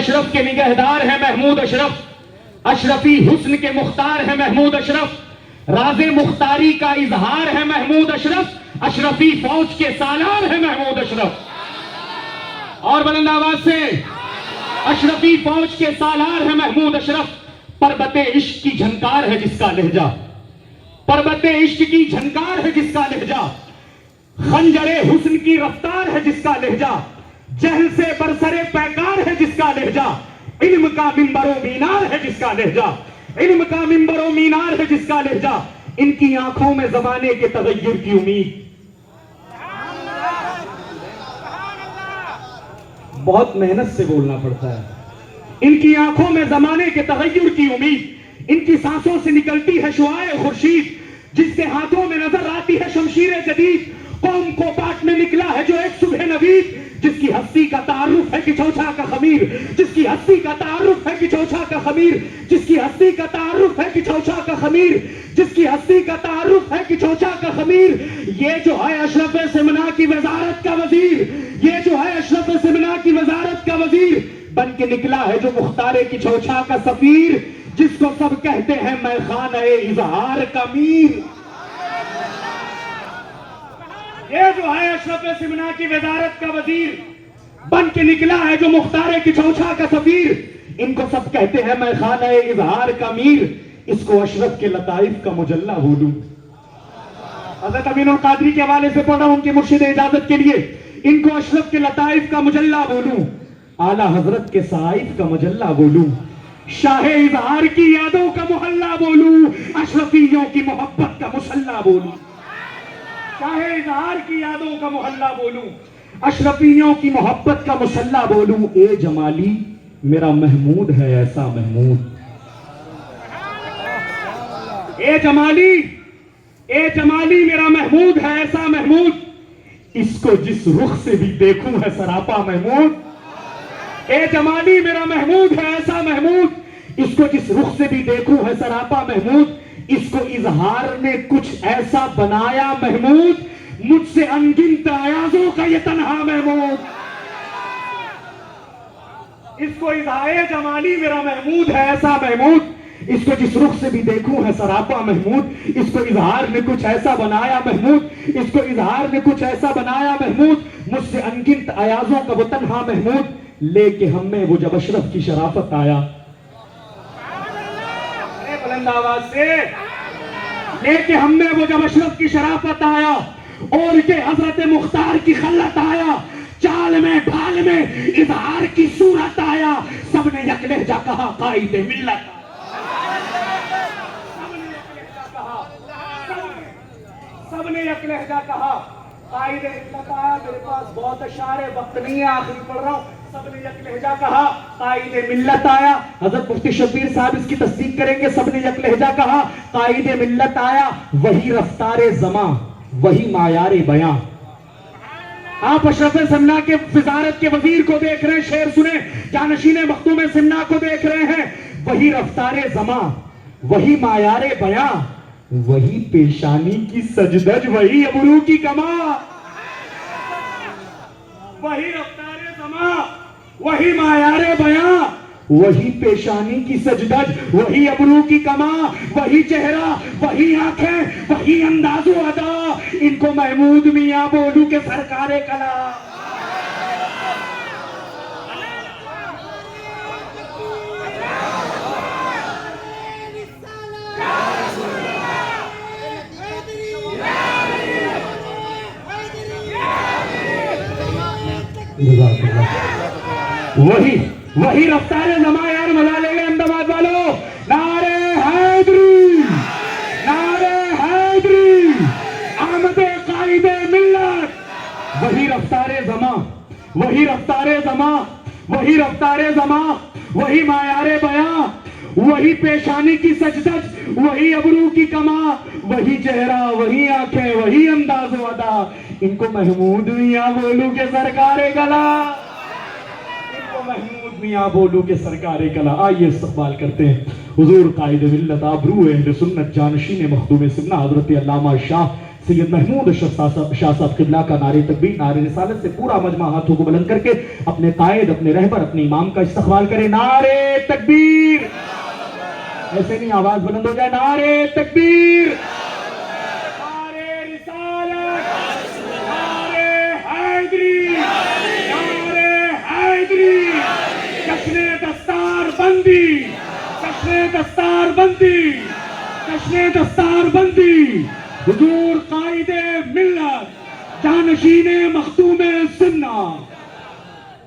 अशरफ के निगहदार है महमूद अशरफ, अशरफी हुस्न के मुख्तार है महमूद अशरफ, राज़े मुख्तारी का इजहार है महमूद अशरफ, अशरफी फौज के सालार है महमूद अशरफ। और बुलंद आवाज से, अशरफी फौज के सालार है महमूद अशरफ। पर्वते इश्क की झंकार है जिसका लहजा, पर्वते इश्क की झंकार है जिसका लहजा, खंजरे हुस्न की रफ्तार है जिसका लहजा, जहल से बरसरे पैकार है जिसका लहजा, इल्म का मिंबरो मीनार है जिसका लहजा, इल्म का मिंबरो मीनार है जिसका लहजा। इनकी आंखों में जमाने के तगय्युर की उम्मीद। बहुत मेहनत से बोलना पड़ता है। इनकी आंखों में जमाने के तगय्युर की उम्मीद, इनकी सांसों से निकलती है शुआए खुर्शीद, जिसके हाथों में नजर आती है शमशीर जदीद। कौम को बांटने निकला है जो एक सुबह नवीद, जिसकी हस्ती का तारुफ है कि चौछा का खमीर, जिसकी हस्ती का तारुफ है कि चौछा का खमीर, जिसकी हस्ती का तारुफ है कि चौछा का खमीर, जिसकी हस्ती का तारुफ है कि चौछा का खमीर। ये जो है अशरफ सिमना की वजारत का वजीर, ये जो है अशरफ सिमना की वजारत का वजीर, बन के निकला है जो मुख्तारे की चौछा का सफीर, जिसको सब कहते हैं मैं खाने इजहार का मीर। ये जो है अशरफ सिमना की वजारत का वजीर, बन के निकला है जो मुख्तारे की चौछा का सफीर, इनको सब कहते हैं मैं खाने इजहार का मीर। इसको अशरफ के लताइफ का मुजल्ला बोलूं। हज़रत अमीनुल कादरी के हवाले से पढ़ रहा हूं उनकी मुर्शिद इजाजत के लिए। इनको अशरफ के लताइफ का मुजल्ला बोलूं, आला हजरत के साइफ का मुजल्ला बोलूं, शाहे इजहार की यादों का मोहल्ला बोलूं, अशरफियों की मोहब्बत का मुसल्ला बोलूं, शाहे इजहार की यादों का मोहल्ला बोलूं, अशरफियों की मोहब्बत का मुसल्ला बोलूं। ए जमाली मेरा महमूद है ऐसा महमूद, ए जमाली, ए जमाली मेरा महमूद है ऐसा महमूद, इसको जिस रुख से भी देखूं है सरापा महमूद। ए जमाली मेरा महमूद है ऐसा महमूद, इसको जिस रुख से भी देखूं है सरापा महमूद, इसको इजहार ने कुछ ऐसा बनाया महमूद, मुझसे अनगिनत अयाजों का ये तन्हा महमूद। इसको इजहार जमाली मेरा महमूद है ऐसा महमूद, इसको जिस रुख से भी देखूं है सरापा महमूद, इसको इजहार ने कुछ ऐसा बनाया महमूद, इसको इजहार ने कुछ ऐसा बनाया महमूद, मुझसे अनगिनत अयाजों का वो तन्हा महमूद। लेके हमें वो जब अशरफ की शराफत आया, बुलंद आवाज से, लेके हमने वो जब अशरफ की शराफत आया और के हजरत मुख्तार की खल्लत आया, चाल में ढाल में इजहार की सूरत आया, सबने यक लहजा कहा कायदे मिल्लत, सबने यक लहजा कहा कायदे मिल्लत आया। मेरे पास बहुत अशारे, वक्त नहीं है, आखिरी पढ़ रहा हूं। सबने यक लहजा कहा कायदे मिल्लत आया। हजरत मुफ्ती शबीर साहब इसकी तस्दीक करेंगे। सबने यक लहजा कहा कायदे मिल्लत आया, वही रफ्तारे जमा वही मायारे बयां। आप अशरफ सिमना के वजारत के वजीर को देख रहे हैं, शेर सुने, जानशीन मखदूम सिमना को देख रहे हैं। वही रफ्तारे जमा वही मायारे बयां, वही पेशानी की सजदज वही अबरू की कमा, वही रफ्तारे जमा वही मायारे बयां, वही पेशानी की सजदज वही अबरू की कमा, वही चेहरा वही आंखें वही अंदाजो अदा, इनको महमूद मियां बोलू के सरकारे कला। वही वही रफ्तारे जमा यार, मजा ले गए अहमदाबाद वालों। नारे हैदरी, नारे हैदरी, आमदे कायदे मिल्लत। वही रफ्तारे जमा वही रफ्तारे जमा वही रफ्तारे जमा वही मायारे बयां, वही पेशानी की सजदज वही अबरू की कमा, वही चेहरा वही आंखें वही अंदाजो अदा, इनको महमूद मियां बोलू के सरकारे गला, इनको महमूद मियां बोलू के सरकारे कला। आइए इस्तकबाल करते हैं हुजूर कायदे मिल्लत आबरू अहले सुन्नत जानशीन मखदूम सिमना हजरत अल्लामा शाह सैयद महमूद शाह साहब किबला का नारे तकबीर नारे रिसालत से पूरा मजमा हाथों को बुलंद करके अपने कायद, अपने रहबर, अपने इमाम का इस्तकबाल करे। नारे तकबीर, ऐसे नहीं आवाज बुलंद हो जाए। नारे तकबीर, नारे रिसालत, नारे हैदरी, नारे हैदरी। जश्न दस्तार बंदी, जश्न दस्तार बंदी, जश्न दस्तार बंदी। हुजूर कायदे मिल्लत, जानशीने मखदूमे सुन्ना।